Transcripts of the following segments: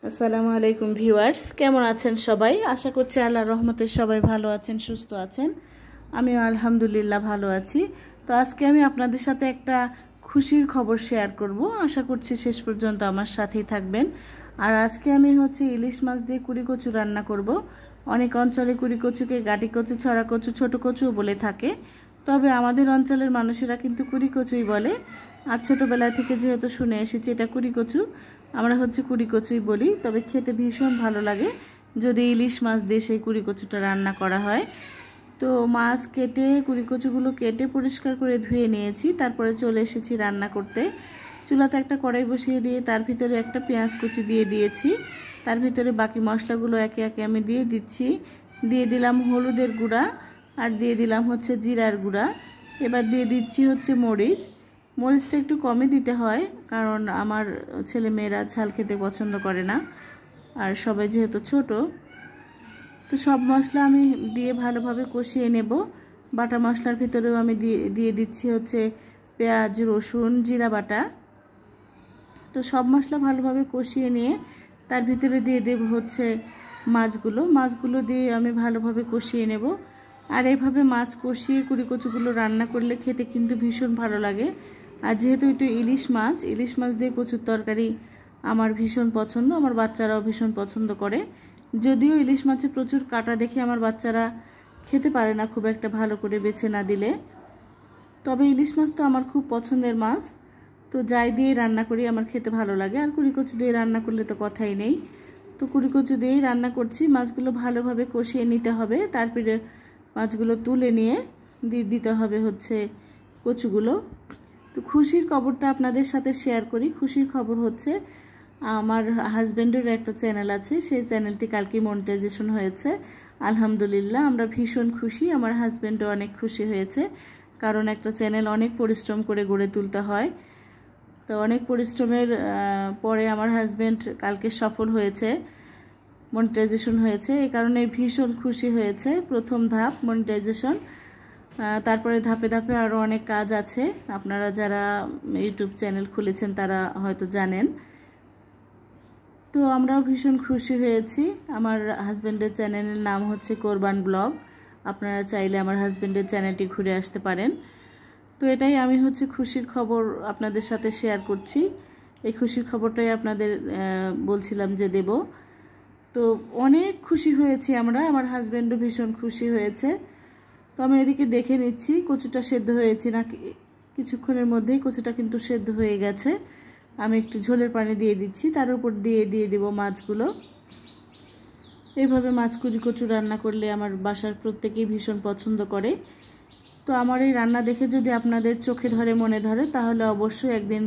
আসসালামু আলাইকুম ভিউয়ার্স, কেমন আছেন সবাই? আশা করছি আল্লাহর রহমতে সবাই ভালো আছেন, সুস্থ আছেন। আমিও আলহামদুলিল্লাহ ভালো আছি। তো আজকে আমি আপনাদের সাথে একটা খুশির খবর শেয়ার করব। আশা করছি শেষ পর্যন্ত আমার সাথেই থাকবেন। আর আজকে আমি ইলিশ মাছ দিয়ে কুড়ি কচু রান্না করব। অনেক অঞ্চলে কুড়ি কচুকে গাটি কচু, ছড়া কচু, ছোট কচুও বলে থাকে। তবে আমাদের অঞ্চলের মানুষেরা কিন্তু কুড়ি কচুই বলে। আর ছোটোবেলা থেকে যেহেতু শুনে এসেছি এটা কুড়ি কচু, আমরা কুড়ি কচুই বলি। তবে খেতে ভীষণ ভালো লাগে যদি ইলিশ মাছ দিয়ে সেই কুড়ি কচুটা রান্না করা হয়। তো মাছ কেটে কুড়ি কচুগুলো কেটে পরিষ্কার করে ধুয়ে নিয়েছি। তারপরে চলে এসেছি রান্না করতে। চুলাতে একটা কড়াই বসিয়ে দিয়ে তার ভিতরে একটা পেঁয়াজ কুচি দিয়ে দিয়েছি। তার ভিতরে বাকি মশলাগুলো একে একে আমি দিয়ে দিচ্ছি। দিয়ে দিলাম হলুদের গুঁড়া, আর দিয়ে দিলাম জিরার গুঁড়া। এবার দিয়ে দিচ্ছি মরিচ। মরিচটা একটু কমই দিতে হয়, কারণ আমার ছেলে মেয়েরা ঝাল খেতে পছন্দ করে না, আর সবাই যেহেতু ছোট। তো সব মশলা আমি দিয়ে ভালোভাবে কষিয়ে নেব। বাটা মশলার ভিতরেও আমি দিয়ে দিচ্ছি পেঁয়াজ, রসুন, জিরা বাটা। তো সব মশলা ভালোভাবে কষিয়ে নিয়ে তার ভিতরে দিয়ে দেব মাছগুলো দিয়ে আমি ভালোভাবে কষিয়ে নেব। আর এইভাবে মাছ কষিয়ে কুড়ি কচুগুলো রান্না করলে খেতে কিন্তু ভীষণ ভালো লাগে। আর যেহেতু একটু ইলিশ মাছ দিয়ে কচুর তরকারি আমার ভীষণ পছন্দ, আমার বাচ্চারাও ভীষণ পছন্দ করে। যদিও ইলিশ মাছে প্রচুর কাঁটা দেখে আমার বাচ্চারা খেতে পারে না খুব একটা ভালো করে বেছে না দিলে। তবে ইলিশ মাছ তো আমার খুব পছন্দের মাছ, তো যাই দিয়ে রান্না করি আমার খেতে ভালো লাগে। আর কুড়ি কচু দিয়ে রান্না করলে তো কথাই নেই। তো কুড়ি কচু দিয়েই রান্না করছি। মাছগুলো ভালোভাবে কষিয়ে নিতে হবে। তারপরে মাছগুলো তুলে নিয়ে দিতে হবে কচুগুলো। তো খুশির খবরটা আপনাদের সাথে শেয়ার করি। খুশির খবর আমার হাজব্যান্ডের একটা চ্যানেল আছে, সেই চ্যানেলটি কালকে মনিটাইজেশন হয়েছে। আলহামদুলিল্লাহ, আমরা ভীষণ খুশি। আমার হাজব্যান্ডও অনেক খুশি হয়েছে, কারণ একটা চ্যানেল অনেক পরিশ্রম করে গড়ে তুলতে হয়। তো অনেক পরিশ্রমের পরে আমার হাজব্যান্ড কালকে সফল হয়েছে, মনিটাইজেশন হয়েছে। এই কারণে ভীষণ খুশি হয়েছে। প্রথম ধাপ মনিটাইজেশন, তারপরে ধাপে ধাপে আরও অনেক কাজ আছে। আপনারা যারা ইউটিউব চ্যানেল খুলেছেন তারা হয়তো জানেন। তো আমরাও ভীষণ খুশি হয়েছি। আমার হাজব্যান্ডের চ্যানেলের নাম কোরবান ব্লগ। আপনারা চাইলে আমার হাজব্যান্ডের চ্যানেলটি ঘুরে আসতে পারেন। তো এটাই আমি খুশির খবর আপনাদের সাথে শেয়ার করছি। এই খুশির খবরটাই আপনাদের বলছিলাম যে দেব। তো অনেক খুশি হয়েছি আমরা, আমার হাজব্যান্ডও ভীষণ খুশি হয়েছে। তো আমি এদিকে দেখে নিচ্ছি কচুটা সেদ্ধ হয়েছে না। কিছুক্ষণের মধ্যেই কচুটা কিন্তু সেদ্ধ হয়ে গেছে। আমি একটু ঝোলের পানি দিয়ে দিচ্ছি, তার উপর দিয়ে দেব মাছগুলো। এইভাবে মাছ কুচি কচু রান্না করলে আমার বাসার প্রত্যেকেই ভীষণ পছন্দ করে। তো আমার এই রান্না দেখে যদি আপনাদের চোখে ধরে, মনে ধরে, তাহলে অবশ্যই একদিন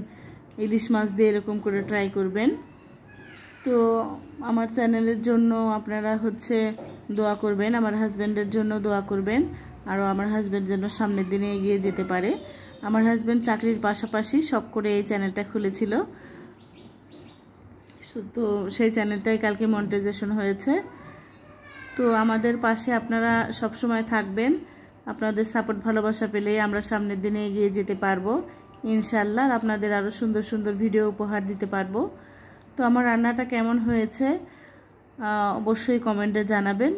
ইলিশ মাছ দিয়ে এরকম করে ট্রাই করবেন। তো আমার চ্যানেলের জন্য আপনারা দোয়া করবেন, আমার হাজব্যান্ডের জন্য দোয়া করবেন, আরও আমার হাজব্যান্ড যেন সামনের দিনে এগিয়ে যেতে পারে। আমার হাজব্যান্ড চাকরির পাশাপাশি শখ করে এই চ্যানেলটা খুলেছিল। তো সেই চ্যানেলটাই কালকে মনিটাইজেশন হয়েছে। তো আমাদের পাশে আপনারা সব সময় থাকবেন। আপনাদের সাপোর্ট ভালোবাসা পেলেই আমরা সামনের দিনে এগিয়ে যেতে পারবো ইনশাআল্লাহ। আপনাদের আরও সুন্দর সুন্দর ভিডিও উপহার দিতে পারবো। তো আমার রান্নাটা কেমন হয়েছে অবশ্যই কমেন্টে জানাবেন।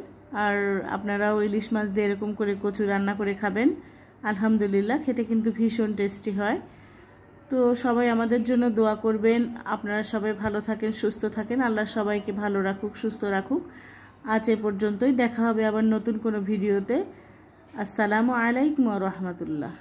আর আপনারাও ইলিশ মাছ দিয়ে এরকম করে কচু রান্না করে খাবেন। আলহামদুলিল্লাহ, খেতে কিন্তু ভীষণ টেস্টি হয়। তো সবাই আমাদের জন্য দোয়া করবেন। আপনারা সবাই ভালো থাকেন, সুস্থ থাকেন। আল্লাহ সবাইকে ভালো রাখুক, সুস্থ রাখুক। আজ এ পর্যন্তই। দেখা হবে আবার নতুন কোনো ভিডিওতে। আসসালামু আলাইকুম ওয়া রাহমাতুল্লাহ।